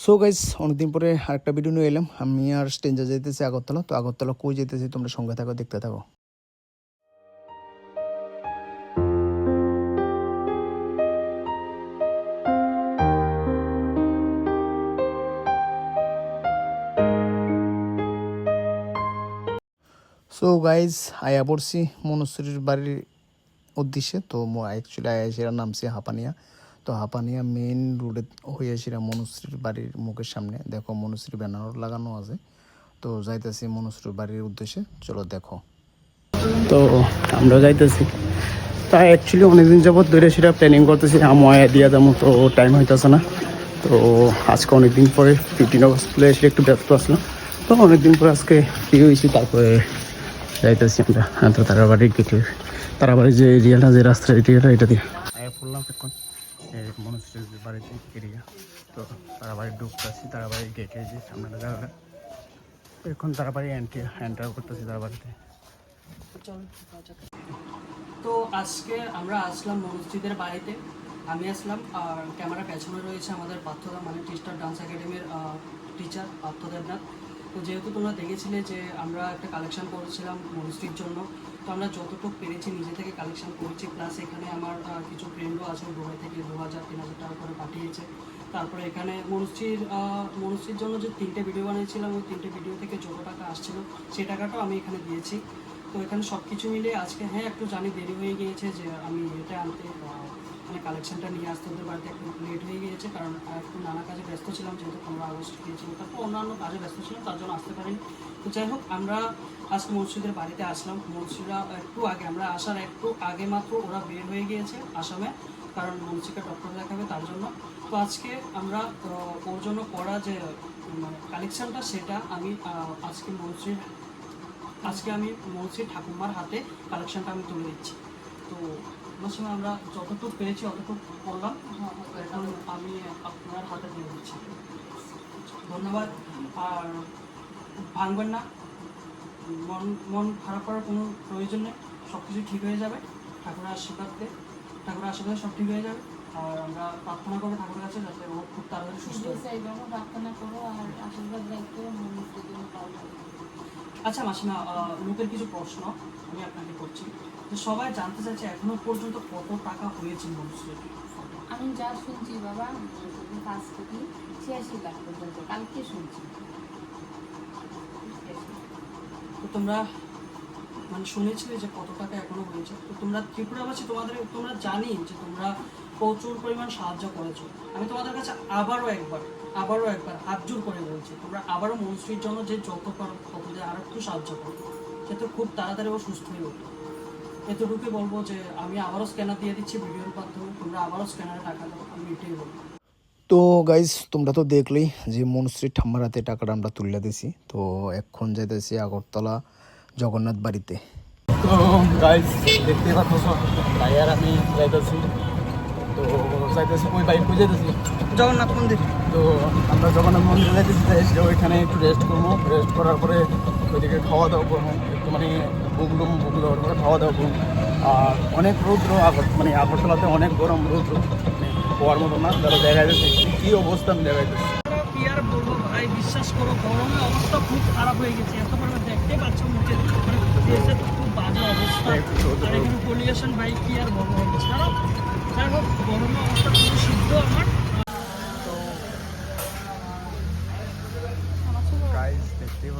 So guys অনেকদিন পরে আরেকটা ভিডিও নিয়ে এলাম। আমি আর স্ট্রেঞ্জার যাইতেছি আগরতলা। তো আগরতলা কই যেতেছি তোমরা সঙ্গে থাকো, দেখতে থাকো। সো গাইজ আয়া পড়ছি মনুশ্রীর বাড়ির উদ্দেশ্যে। তো অ্যাকচুয়ালি আয়াসিরা নামছি হাঁপানিয়া। তো হাঁপানিয়া মেইন রোডে হইয়াছিলাম মনুশ্রীর বাড়ির মুখের সামনে। দেখো মনুশ্রী ব্যানার লাগানো আছে। তো যাইতেছি মনুশ্রীর বাড়ির উদ্দেশ্যে, চলো দেখো। তো আমরা যাইতেছি। তা অ্যাকচুয়ালি অনেকদিন যাবত ধরে সেটা প্ল্যানিং করতেছি আময়া দিয়া যাবো, তো টাইম হইতেছে না। তো আজকে অনেকদিন পরে 15 আগস্ট স্কুলে এসে একটু ব্যস্ত আসলাম। তো অনেকদিন পরে আজকে ফ্রি হয়েছি। তারপরে যাইতেছি আমরা তো তারাবাড়ির গেটে, তারাবাড়ির যে এরিয়াটা, যে রাস্তা এরিয়াটা, এটা দিয়ে আয়া পড়লাম এখন মনুশ্রীর বাড়িতে এরিয়া। তো তারাবাড়ি ঢুকতেছি, তারাবাড়ির গেটে যে সামনে জায়গাটা। এখন তারাবাড়ি এন্টার করতেছি তারাবাড়িতে। তো আজকে আমরা আসলাম মনুশ্রীদের বাড়িতে। আমি আসলাম আর ক্যামেরা পেছনে রয়েছে আমাদের পার্থদা, মানে টিস্টার ডান্স একাডেমির টিচার পার্থ দেবনাথ। তো যেহেতু তোমরা দেখেছিলে যে আমরা একটা কালেকশন করেছিলাম মনুশ্রীর জন্য, তো আমরা যতটুকু পেরেছি নিজে থেকে কালেকশন করেছি। প্লাস এখানে আমার কিছু ফ্রেন্ডও আছে, দুবাই থেকে 2000-3000 টাকা করে পাঠিয়েছে। তারপরে এখানে মনুশ্রীর জন্য যে 3টে ভিডিও বানিয়েছিলাম, ওই 3টে ভিডিও থেকে যত টাকা আসছিল সেই টাকাটাও আমি এখানে দিয়েছি। তো এখানে সব কিছু মিলে আজকে একটু জানি দেরি হয়ে গিয়েছে যে আমি এটা আনতে, মানে কালেকশনটা নিয়ে আসতে ওদের বাড়িতে একটু লেট হয়ে গিয়েছে, কারণ একটু নানা কাজে ব্যস্ত ছিলাম, যেহেতু 15 আগস্ট গিয়েছিল, তারপর অন্যান্য কাজে ব্যস্ত ছিলাম, তার জন্য আসতে পারিনি। তো যাই হোক, আমরা আজকে মনুশ্রীদের বাড়িতে আসলাম। মনুশ্রীরা একটু আগে, আমরা আসার একটু আগে মাত্র ওরা বের হয়ে গিয়েছে আসামে, কারণ মনুশ্রীকে ডক্টর দেখাবে তার জন্য। তো আজকে আমরা ওর জন্য করা যে মানে কালেকশনটা, সেটা আমি আজকে আমি মনুশ্রীর ঠাকুমার হাতে কালেকশনটা আমি তুলে দিচ্ছি। তো মাসিমা, আমরা যতটুকু পেরেছি অতটুকু করলাম, এখন আমি আপনার হাতে তুলে দিচ্ছি। ধন্যবাদ। আর ভাঙবেন না, মন খারাপ করার কোনো প্রয়োজন নেই, সব কিছু ঠিক হয়ে যাবে ঠাকুরের আশীর্বাদে। ঠাকুরের আশীর্বাদে সব ঠিক হয়ে যাবে। আর আমরা প্রার্থনা করবো ঠাকুরের কাছে যাতে ও খুব তাড়াতাড়ি সুস্থ হয়। প্রার্থনা করো আর আশীর্বাদ রাখতে মনুষ্যের জন্য পাওয়া। আচ্ছা মাসিমা, লোকের কিছু প্রশ্ন আমি আপনাকে করছি, যে সবাই জানতে চাইছে এখনো পর্যন্ত কত টাকা হয়েছে মনুষ্যের। আমি যা শুনছি বাবা, 5 কোটি 86 লাখ পর্যন্ত কালকে শুনছি। তো তোমরা মানে শুনেছিলে যে কত টাকা এখনো হয়েছে। তো তোমরা ত্রিপুরাবাসী, তোমরা জানি যে তোমরা প্রচুর পরিমাণ সাহায্য করেছো। আমি তোমাদের কাছে আবারও একবার হাত জোর করে বলছি, তোমরা আবারও মনুষ্যের জন্য যে যত পারো তত দিয়ে আর একটু সাহায্য করো, যাতে খুব তাড়াতাড়ি ও সুস্থ হয়ে ওঠে। এতটুকুই বলবো যে আমি আবারও স্ক্যানার দিয়ে দিচ্ছি ভিডিওর মাধ্যমে, তোমরা আবারও স্ক্যানারে টাকা দাও, আমি এটাই বলবো। তো গাইজ তোমরা তো দেখলেই যে মনুশ্রীর ঠাম্মার হাতে টাকাটা আমরা তুলে দিছি। তো এখন যাইতেছি আগরতলা জগন্নাথ বাড়িতে। তো গাইজ দেখতে পাচ্ছ, ভাই আর আমি যাইতেছি। তো যাইতেছি ওই বাইক করে যাইতেছি জগন্নাথ মন্দির। তো আমরা জগন্নাথ মন্দিরে যাইতেছি, যে ওইখানে একটু রেস্ট করবো। রেস্ট করার পরে ওইদিকে খাওয়া দাওয়া করবো, একটু মানে বুক দেওয়ার পরে খাওয়া দাওয়া করবো। আর অনেক রৌদ্র, মানে আগরতলাতে অনেক গরম, রৌদ্র মানে হওয়ার মতো না। যারা জায়গায় যাচ্ছে কী অবস্থা আমি জায়গাইতেছি। কি আর বলবো ভাই, বিশ্বাস করো গরমের অবস্থা খুব খারাপ হয়ে গেছে। এত পরিমাণ দেখতে পাচ্ছ মুখে, মানে দেশে তো খুব বাজে অবস্থা। আর এখানে পলিউশন ভাই, কি আর বলবো। ছাড়া যাই হোক, গরমের অবস্থা খুবই সিদ্ধ আমার। গাইজ দেখতেই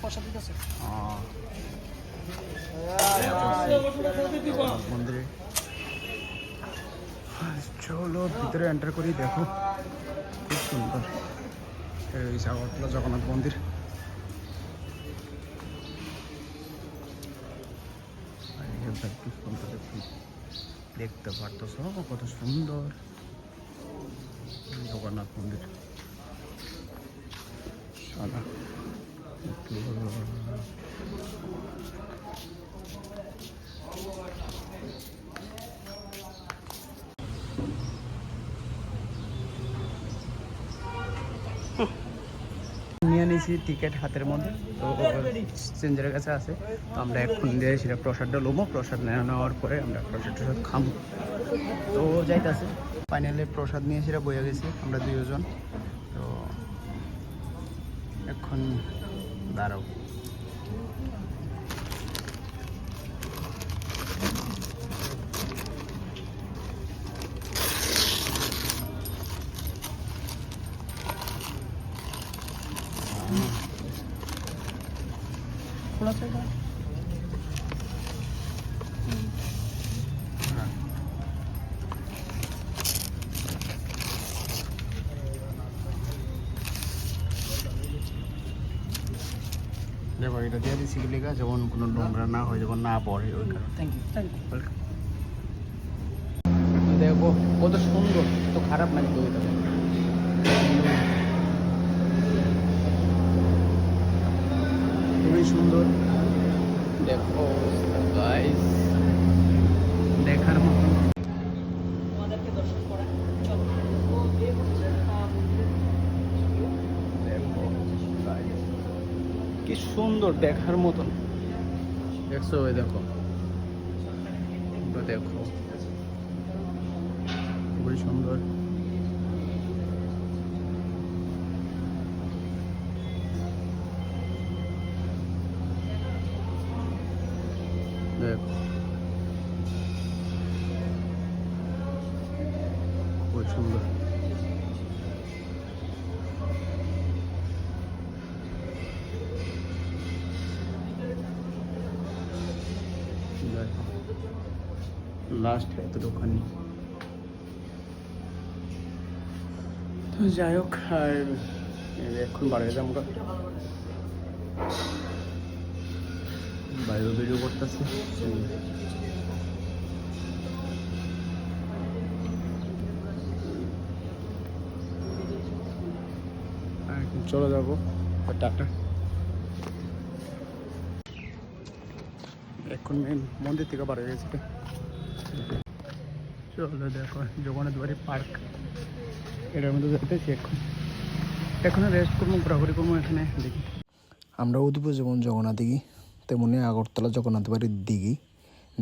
পয়সা ঠিক আছে মন্দিরে, চলো ভিতরে এন্টার করি। দেখো খুব সুন্দর এই আগরতলা জগন্নাথ মন্দির। দেখতে পারতেছ কত সুন্দর জগন্নাথ মন্দির। নিয়ে নিয়েছি টিকিট হাতের মধ্যে। তো চেঞ্জারের কাছে আছে। তো আমরা এখন দিয়ে সেটা প্রসাদটা লোবো। প্রসাদ নেওয়ার পরে আমরা প্রসাদ খাবো। তো যাইতেছে ফাইনালি প্রসাদ নিয়ে সেটা বয়ে গেছি আমরা 2জন। তো এখন দাঁড়াও। थोड़ा सा इधर। দেখো এটা দিয়ে দিচ্ছি লেখা যেমন কোনো নোংরা না হয়, যেমন না পড়ে ওই কারণে। Thank you thank you. Welcome. দেখো কত সুন্দর, তো খারাপ না কিন্তু এটা খুবই সুন্দর। দেখো গাইস, দেখার মতো। আমাদেরকে দর্শন করা চলো। তো এই হচ্ছে দেখো guys, কি সুন্দর, দেখার মতন। দেখছো ওই দেখো, ওটা দেখো খুবই সুন্দর। দেখো খুব সুন্দর। লাস্ট এতটুখানি। তো যাই হোক, আর এখন বাড়ি যাবো, আমরা বাইরে ভিডিও করতেছি। চলে যাবো, টাটা। এখন মেন মন্দির থেকে বার হয়ে গেছে। চলো দেখো জগন্নাথ বাড়ি পার্ক, এটার মধ্যে যাইতেছি এখন। এখন রেস্ট করবো, ঘোরাঘুরি করবো এখানে। দেখি আমরা উদয়পুর যেমন জগন্নাথ দিঘি, তেমনি আগরতলা জগন্নাথ বাড়ির দিঘি।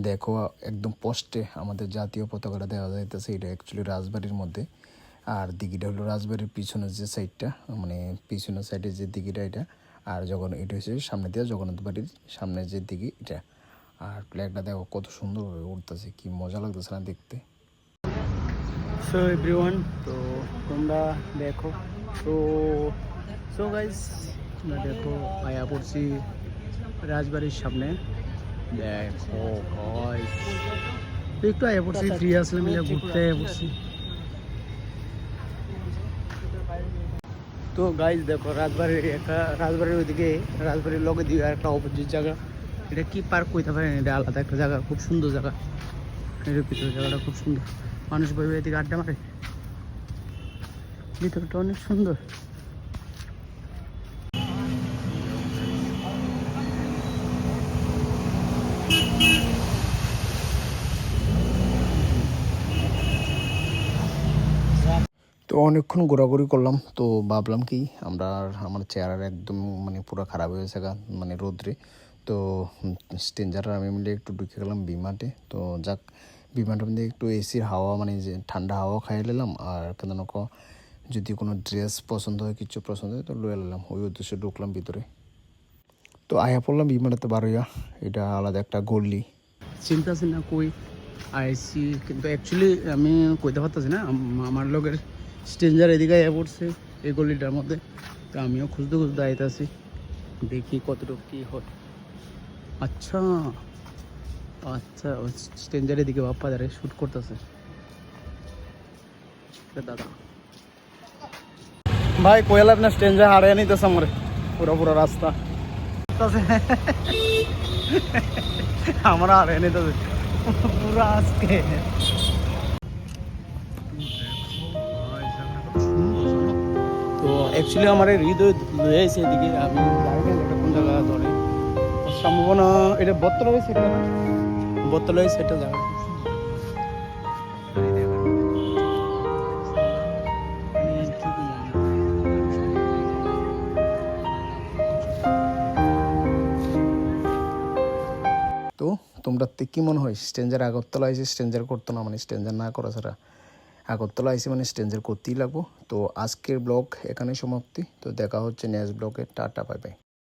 দেখো একদম পোস্টে আমাদের জাতীয় পতাকাটা দেওয়া যাইতেছে। এটা অ্যাকচুয়ালি রাজবাড়ির মধ্যে, আর দিঘিটা হলো রাজবাড়ির পিছনের যে সাইডটা, মানে পিছনের সাইডে যে দিঘিটা এটা। আর এটা হচ্ছে সামনে দিয়ে জগন্নাথ বাড়ির সামনে যে দিঘি এটা। আর ফ্ল্যাগটা দেখো কত সুন্দরভাবে উঠতেছে, কি মজা লাগতেছে না দেখতে। সো এভরিওয়ান, তো তোমরা দেখো। সো গাইস, তোমরা দেখো আয়া পড়ছি রাজবাড়ির সামনে। দেখো গাইস, একটু আয়া পড়ছি, ফ্রি আসলে মিলে ঘুরতে আয়া পড়ছি। তো গাইস দেখো রাজবাড়ির ওইদিকে, রাজবাড়ির লগে দিয়ে একটা অপোজিট জায়গা। এটা কি পার্ক কইতে পারেন, এটা আলাদা একটা জায়গা, খুব সুন্দর জায়গা। এর ভিতরে জায়গাটা খুব সুন্দর, মানুষ বই এদিকে আড্ডা মারে। ভিতরটা অনেক সুন্দর। তো অনেকক্ষণ ঘোরাঘুরি করলাম, তো ভাবলাম কি আমার চেহারা একদম মানে পুরো খারাপ হয়ে গেছে, মানে রোদ্রে। তো স্ট্রেঞ্জার আমি মিলে একটু ঢুকে গেলাম বিমাটে। তো যাক, বিমানটার মধ্যে একটু এসির হাওয়া, মানে যে ঠান্ডা হাওয়া খাইয়ে নিলাম। আর কেন যদি কোনো ড্রেস পছন্দ হয়, কিছু পছন্দ হয়, তো লয়ে নিলাম। ওই উদ্দেশ্যে ঢুকলাম ভিতরে। তো আয়া পড়লাম বিমানটাতে বারোইয়া। এটা আলাদা একটা গল্লি, চিন্তা আছে না কই আইসি, কিন্তু অ্যাকচুয়ালি আমি কইতে পারতেছি না। আমার লোকের স্ট্রেঞ্জার এদিকে আয়া পড়ছে এই গলিটার মধ্যে। তো আমিও খুঁজতে খুঁজতে আইতাছি, দেখি কতটুকু কী হয়। আচ্ছা আচ্ছা, স্ট্রেঞ্জার এদিকে বাপ্পা দাঁড়ে শ্যুট করতেছে। দাদা ভাই কোয়েল, আপনার স্ট্রেঞ্জার হারিয়ে নিতেছে আমার পুরো রাস্তা। আমরা হারিয়ে নিতেছে পুরো আজকে। তো অ্যাকচুয়ালি আমার হৃদয় লয়ে আছে এদিকে, আমি জানি না এটা কোন জায়গা ধরে। সম্ভাবনা এটা বত্তলা হয়েছে, এটা বত্তলা হয়েছে এটা জায়গা। তো তোমরা কি মনে হয় স্ট্রেঞ্জার আগরতলা এসে স্ট্রেঞ্জার করতো না, মানে স্ট্রেঞ্জার না করা ছাড়া আগরতলা আইসি মানে স্ট্রেঞ্জার করতেই লাগবো। তো আজকের ব্লগ এখানে সমাপ্তি। তো দেখা হচ্ছে নেক্সট ব্লগে। Tata, bye bye.